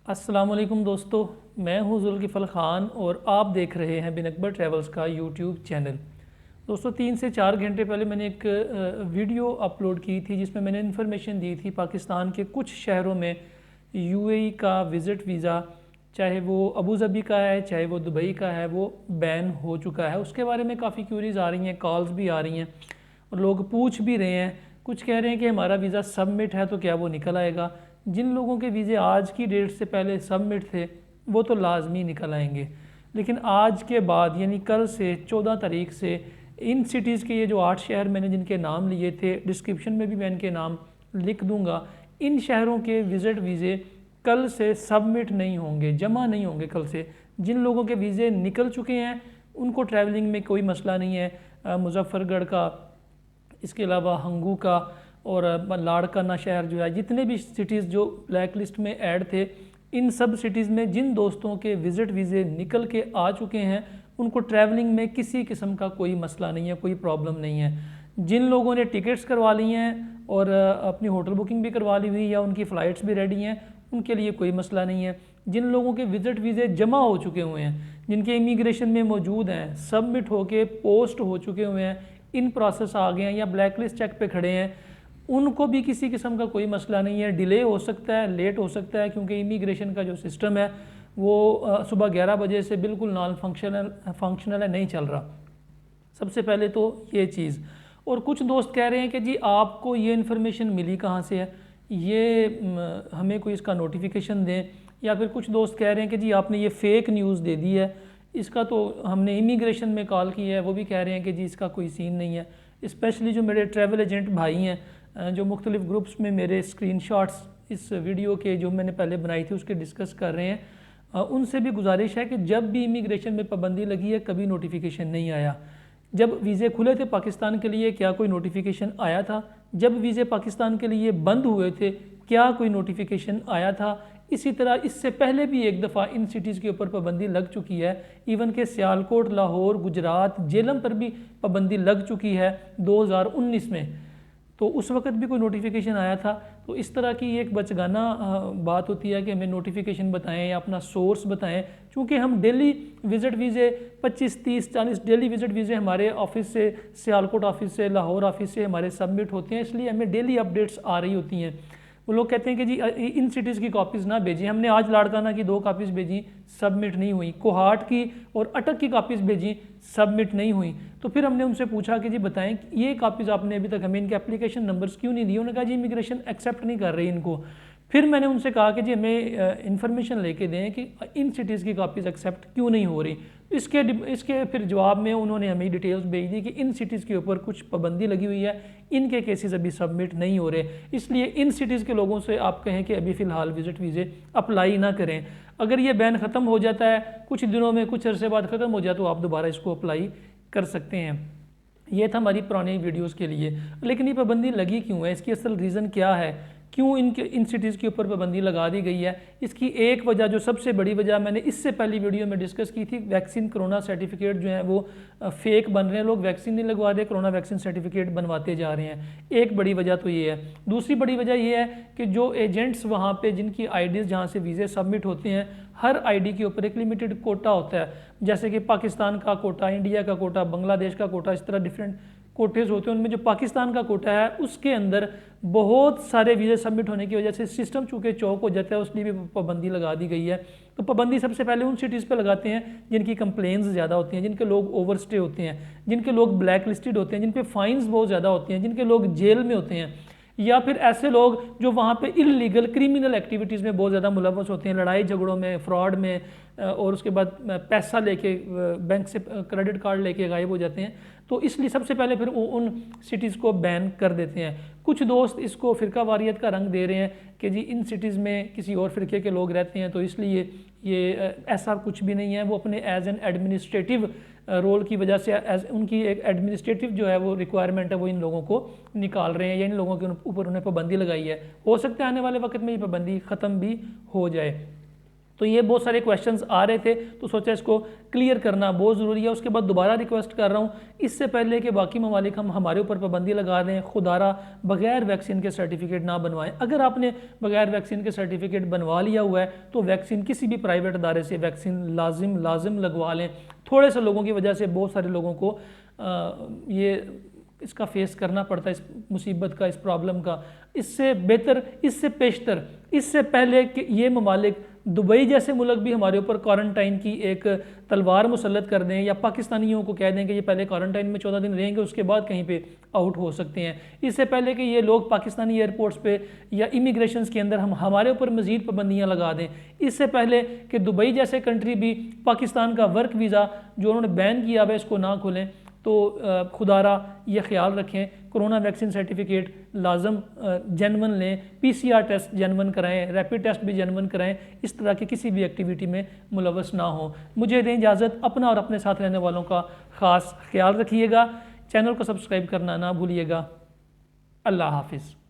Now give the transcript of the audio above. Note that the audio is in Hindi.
अस्सलाम वालेकुम दोस्तों, मैं हूं जुल्किफ़ल ख़ान और आप देख रहे हैं बिन अकबर ट्रैवल्स का यूट्यूब चैनल। दोस्तों 3 से 4 घंटे पहले मैंने एक वीडियो अपलोड की थी जिसमें मैंने इन्फॉर्मेशन दी थी पाकिस्तान के कुछ शहरों में यूएई का विज़िट वीज़ा, चाहे वो अबू धाबी का है चाहे वो दुबई का है, वो बैन हो चुका है। उसके बारे में काफ़ी क्यूरीज आ रही हैं, कॉल्स भी आ रही हैं और लोग पूछ भी रहे हैं। कुछ कह रहे हैं कि हमारा वीज़ा सबमिट है तो क्या वो निकल आएगा। जिन लोगों के वीज़े आज की डेट से पहले सबमिट थे वो तो लाजमी निकल आएंगे, लेकिन आज के बाद यानी कल से 14 तारीख से इन सिटीज़ के ये जो 8 शहर मैंने जिनके नाम लिए थे, डिस्क्रिप्शन में भी मैं इनके नाम लिख दूंगा। इन शहरों के विज़िट वीज़े कल से सबमिट नहीं होंगे, जमा नहीं होंगे कल से। जिन लोगों के वीज़े निकल चुके हैं उनको ट्रैवलिंग में कोई मसला नहीं है। मुजफ्फरगढ़ का, इसके अलावा हंगू का और लाड़काना शहर जो है, जितने भी सिटीज़ जो ब्लैक लिस्ट में ऐड थे, इन सब सिटीज़ में जिन दोस्तों के विज़िट वीज़े निकल के आ चुके हैं उनको ट्रैवलिंग में किसी किस्म का कोई मसला नहीं है, कोई प्रॉब्लम नहीं है। जिन लोगों ने टिकट्स करवा ली हैं और अपनी होटल बुकिंग भी करवा ली हुई या उनकी फ़्लाइट्स भी रेडी हैं, उनके लिए कोई मसला नहीं है। जिन लोगों के विज़िट वीज़े जमा हो चुके हुए हैं, जिनके इमिग्रेशन में मौजूद हैं, सबमिट होके पोस्ट हो चुके हुए हैं, इन प्रोसेस आ गए हैं या ब्लैक लिस्ट चेक पे खड़े हैं, उनको भी किसी किस्म का कोई मसला नहीं है। डिले हो सकता है, लेट हो सकता है, क्योंकि इमिग्रेशन का जो सिस्टम है वो सुबह 11 बजे से बिल्कुल नॉन फंक्शनल है, नहीं चल रहा। सबसे पहले तो ये चीज़। और कुछ दोस्त कह रहे हैं कि जी आपको ये इन्फॉर्मेशन मिली कहाँ से है, ये हमें कोई इसका नोटिफिकेशन दें। या फिर कुछ दोस्त कह रहे हैं कि जी आपने ये फ़ेक न्यूज़ दे दी है, इसका तो हमने इमिग्रेशन में कॉल की है, वो भी कह रहे हैं कि जी इसका कोई सीन नहीं है। स्पेशली जो मेरे ट्रैवल एजेंट भाई हैं जो मुख्तलिफ़ ग्रुप्स में मेरे स्क्रीनशॉट्स इस वीडियो के जो मैंने पहले बनाई थी उसके डिस्कस कर रहे हैं, उनसे भी गुजारिश है कि जब भी इमिग्रेशन में पाबंदी लगी है कभी नोटिफिकेशन नहीं आया। जब वीज़े खुले थे पाकिस्तान के लिए क्या कोई नोटिफिकेशन आया था? जब वीज़े पाकिस्तान के लिए बंद हुए थे क्या कोई नोटिफिकेशन आया था? इसी तरह इससे पहले भी एक दफ़ा इन सिटीज़ के ऊपर पाबंदी लग चुकी है। इवन के सियालकोट, लाहौर, गुजरात, जेलम पर भी पाबंदी लग चुकी है 2019 में, तो उस वक्त भी कोई नोटिफिकेशन आया था। तो इस तरह की एक बचगाना बात होती है कि हमें नोटिफिकेशन बताएं या अपना सोर्स बताएं। चूँकि हम डेली विज़िट वीज़े 25, 30, 40 डेली विज़िट वीज़े हमारे ऑफिस से, सियालकोट ऑफिस से, लाहौर ऑफिस से हमारे सबमिट होते हैं, इसलिए हमें डेली अपडेट्स आ रही होती हैं। वो लोग कहते हैं कि जी इन सिटीज़ की कॉपीज़ ना भेजें। हमने आज लाड़काना की 2 कापीज़ भेजी, सबमिट नहीं हुई। कोहाट की और अटक की कापीज़ भेजी, सबमिट नहीं हुई। तो फिर हमने उनसे पूछा कि जी बताएं ये कापीज़ आपने अभी तक हमें इनके एप्लीकेशन नंबर्स क्यों नहीं दिए? उन्होंने कहा जी इमिग्रेशन एक्सेप्ट नहीं कर रही इनको। फिर मैंने उनसे कहा कि जी हमें इन्फॉर्मेशन लेके दें कि इन सिटीज़ की कापीज़ एक्सेप्ट क्यों नहीं हो रही। इसके फिर जवाब में उन्होंने हमें डिटेल्स भेज दी कि इन सिटीज़ के ऊपर कुछ पाबंदी लगी हुई है, इनके केसेस अभी सबमिट नहीं हो रहे, इसलिए इन सिटीज़ के लोगों से आप कहें कि अभी फ़िलहाल विज़िट वीज़े अप्लाई ना करें। अगर ये बैन ख़त्म हो जाता है कुछ दिनों में, कुछ अरसे बाद ख़त्म हो जाए तो आप दोबारा इसको अप्लाई कर सकते हैं। ये था हमारी पुरानी वीडियोस के लिए। लेकिन ये पाबंदी लगी क्यों है, इसकी असल रीज़न क्या है, क्यों इन सिटीज़ के ऊपर पाबंदी लगा दी गई है? इसकी एक वजह, जो सबसे बड़ी वजह मैंने इससे पहली वीडियो में डिस्कस की थी, वैक्सीन कोरोना सर्टिफिकेट जो है वो फेक बन रहे हैं। लोग वैक्सीन नहीं लगवा रहे, कोरोना वैक्सीन सर्टिफिकेट बनवाते जा रहे हैं। एक बड़ी वजह तो ये है। दूसरी बड़ी वजह ये है कि जो एजेंट्स वहाँ पे जिनकी आईडीज़ जहाँ से वीज़े सबमिट होते हैं, हर आईडी के ऊपर एक लिमिटेड कोटा होता है। जैसे कि पाकिस्तान का कोटा, इंडिया का कोटा, बांग्लादेश का कोटा, इस तरह डिफरेंट कोटेज होते हैं। उनमें जो पाकिस्तान का कोटा है उसके अंदर बहुत सारे वीज़े सबमिट होने की वजह से सिस्टम चूँकि चौक हो जाता है, उसलिए भी पाबंदी लगा दी गई है। तो पाबंदी सबसे पहले उन सिटीज़ पे लगाते हैं जिनकी कंप्लेंट्स ज़्यादा होती हैं, जिनके लोग ओवरस्टे होते हैं, जिनके लोग ब्लैक लिस्टेड होते हैं, जिन पे फाइन्स बहुत ज़्यादा होती हैं, जिनके लोग जेल में होते हैं, या फिर ऐसे लोग जो वहाँ पे इलीगल क्रिमिनल एक्टिविटीज़ में बहुत ज़्यादा मुलव्वस होते हैं, लड़ाई झगड़ों में, फ्रॉड में, और उसके बाद पैसा लेके बैंक से क्रेडिट कार्ड लेके गायब हो जाते हैं। तो इसलिए सबसे पहले फिर उन सिटीज़ को बैन कर देते हैं। कुछ दोस्त इसको फ़िरका वारियत का रंग दे रहे हैं कि जी इन सिटीज़ में किसी और फ़िरके के लोग रहते हैं तो इसलिए ये ऐसा कुछ भी नहीं है। वो अपने एज एन एडमिनिस्ट्रेटिव रोल की वजह से, एज उनकी एक एडमिनिस्ट्रेटिव जो है वो रिक्वायरमेंट है, वो इन लोगों को निकाल रहे हैं या इन लोगों के ऊपर उन्हें पाबंदी लगाई है। हो सकता है आने वाले वक्त में ये पाबंदी ख़त्म भी हो जाए। तो ये बहुत सारे क्वेश्चंस आ रहे थे, तो सोचा इसको क्लियर करना बहुत ज़रूरी है। उसके बाद दोबारा रिक्वेस्ट कर रहा हूँ, इससे पहले कि बाकी ममालिक हम हमारे ऊपर पाबंदी लगा दें, खुदारा बगैर वैक्सीन के सर्टिफिकेट ना बनवाएं। अगर आपने बगैर वैक्सीन के सर्टिफिकेट बनवा लिया हुआ है तो वैक्सीन किसी भी प्राइवेट अदारे से वैक्सीन लाजिम लगवा लें। थोड़े से लोगों की वजह से बहुत सारे लोगों को ये इसका फेस करना पड़ता है, इस मुसीबत का, इस प्रॉब्लम का। इससे बेहतर, इससे पेशतर, इससे पहले कि ये ममालिक दुबई जैसे मुल्क भी हमारे ऊपर क्वारंटाइन की एक तलवार मुसल्लत कर दें या पाकिस्तानियों को कह दें कि ये पहले क्वारंटाइन में 14 दिन रहेंगे, उसके बाद कहीं पे आउट हो सकते हैं। इससे पहले कि ये लोग पाकिस्तानी एयरपोर्ट्स पे या इमिग्रेशन के अंदर हमारे ऊपर मज़ीद पाबंदियाँ लगा दें, इससे पहले कि दुबई जैसे कंट्री भी पाकिस्तान का वर्क वीज़ा जो उन्होंने बैन किया है इसको ना खोलें, तो खुदारा ये ख्याल रखें, कोरोना वैक्सीन सर्टिफिकेट लाजम जेनवन लें, PCR टेस्ट जेनवन कराएं, रैपिड टेस्ट भी जेनवन कराएं, इस तरह की किसी भी एक्टिविटी में मुलव्वस ना हो। मुझे दें इजाज़त, अपना और अपने साथ रहने वालों का ख़ास ख्याल रखिएगा। चैनल को सब्सक्राइब करना ना भूलिएगा। अल्लाह हाफिज़।